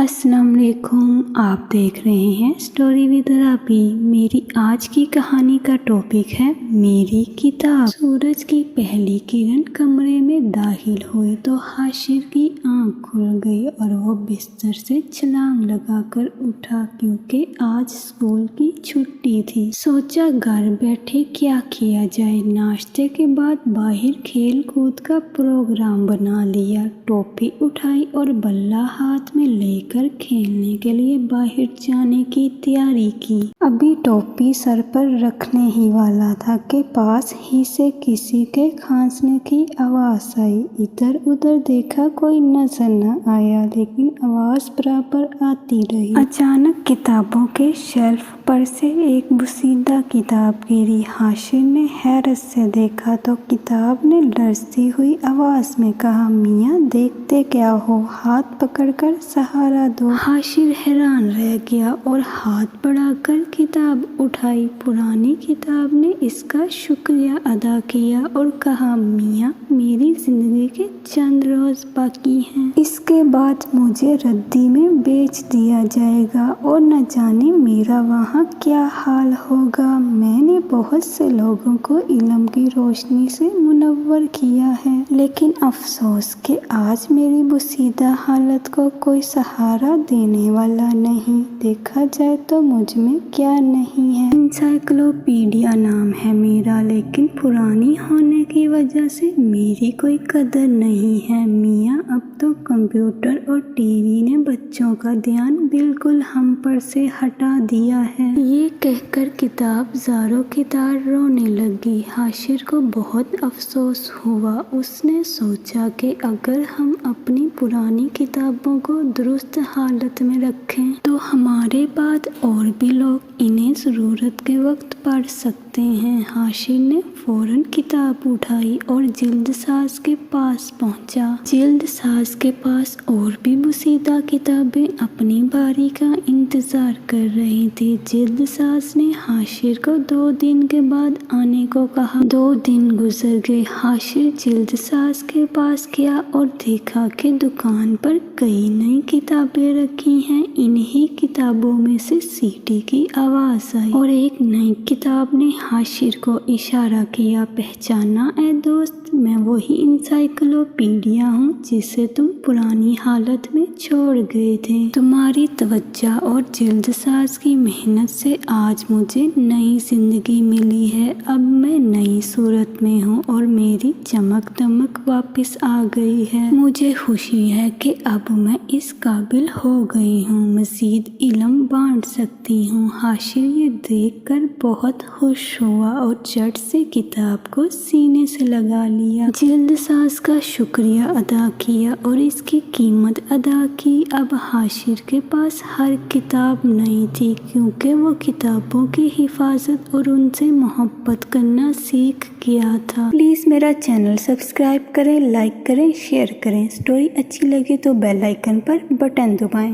السلام علیکم، آپ دیکھ رہے ہیں اسٹوری ود رابی۔ میری آج کی کہانی کا ٹاپک ہے میری کتاب۔ سورج کی پہلی کرن کمرے میں داخل ہوئی تو حاشر کی آنکھ کھل گئی اور وہ بستر سے چھلانگ لگا کر اٹھا کیونکہ آج اسکول کی چھٹی تھی۔ سوچا گھر بیٹھے کیا کیا جائے، ناشتے کے بعد باہر کھیل کود کا پروگرام بنا لیا، ٹوپی اٹھائی اور بلہ ہاتھ میں لے کر کھیلنے کے لیے باہر جانے کی تیاری کی۔ ابھی ٹوپی سر پر رکھنے ہی والا تھا کہ پاس ہی سے کسی کے کھانسنے کی آواز آئی۔ ادھر ادھر دیکھا، کوئی نظر نہ آیا، لیکن آواز برابر آتی رہی۔ اچانک کتابوں کے شیلف پر سے ایک بوسیدہ کتاب گری۔ حاشر نے حیرت سے دیکھا تو کتاب نے لرزتی ہوئی آواز میں کہا، میاں دیکھتے کیا ہو، ہاتھ پکڑ کر سہارا دو۔ حاشر حیران رہ گیا اور ہاتھ بڑھا کر کتاب اٹھائی۔ پرانی کتاب نے اس کا شکریہ ادا کیا اور کہا، میاں میری زندگی کے چند روز باقی ہیں، اس کے بعد مجھے ردی میں بیچ دیا جائے گا اور نہ جانے میرا وہاں کیا حال ہوگا۔ میں نے بہت سے لوگوں کو علم کی روشنی سے منور کیا ہے، لیکن افسوس کہ آج میری بوسیدہ حالت کو کوئی سہارا دینے والا نہیں۔ دیکھا جائے تو مجھ میں کیا نہیں ہے، انسائکلوپیڈیا نام ہے میرا، لیکن پرانی ہونے کی وجہ سے میری کوئی قدر نہیں ہے۔ میاں اب تو کمپیوٹر اور ٹی وی نے بچوں کا دھیان بالکل ہم پر سے ہٹا دیا ہے۔ یہ کہہ کر کتاب زاروں کی طرح رونے لگی۔ حاشر کو بہت افسوس ہوا۔ اس نے سوچا کہ اگر ہم اپنی پرانی کتابوں کو درست حالت میں رکھیں تو ہمارے بعد اور بھی لوگ انہیں ضرورت کے وقت پڑھ سکتے ہیں۔ حاشر نے فوراً کتاب اٹھائی اور جلد ساز کے پاس پہنچا۔ جلد ساز کے پاس اور بھی بوسیدہ کتابیں اپنی باری کا انتظار کر رہی تھی۔ جلد ساز نے حاشر کو 2 دن کے بعد آنے کو کہا۔ 2 دن گزر گئے۔ حاشر جلد ساز کے پاس گیا اور دیکھا کہ دکان پر کئی نئی کتابیں رکھی ہیں۔ انہی کتابوں میں سے سیٹی کی آواز آئی اور ایک نئی کتاب نے حاشر کو اشارہ کیا۔ پہچانا اے دوست، میں وہی انسائکلوپیڈیا ہوں جسے تم پرانی حالت میں چھوڑ گئے تھے۔ تمہاری توجہ اور جلد ساز کی محنت سے آج مجھے نئی زندگی ملی ہے۔ اب میں نئی صورت میں ہوں اور میری چمک دمک واپس آ گئی ہے۔ مجھے خوشی ہے کہ اب میں اس قابل ہو گئی ہوں، مزید علم بانٹ سکتی ہوں۔ حاشر یہ دیکھ کر بہت خوش ہوا اور جھٹ سے کتاب کو سینے سے لگا لیا، جلد ساز کا شکریہ ادا کیا اور اس کی قیمت ادا کی۔ اب حاشر کے پاس ہر کتاب نئی تھی کیونکہ وہ کتابوں کی حفاظت اور ان سے محبت کرنا سیکھ گیا تھا۔ پلیز میرا چینل سبسکرائب کریں، لائک کریں، شیئر کریں۔ اسٹوری اچھی لگے تو بیل آئیکن پر بٹن دبائیں۔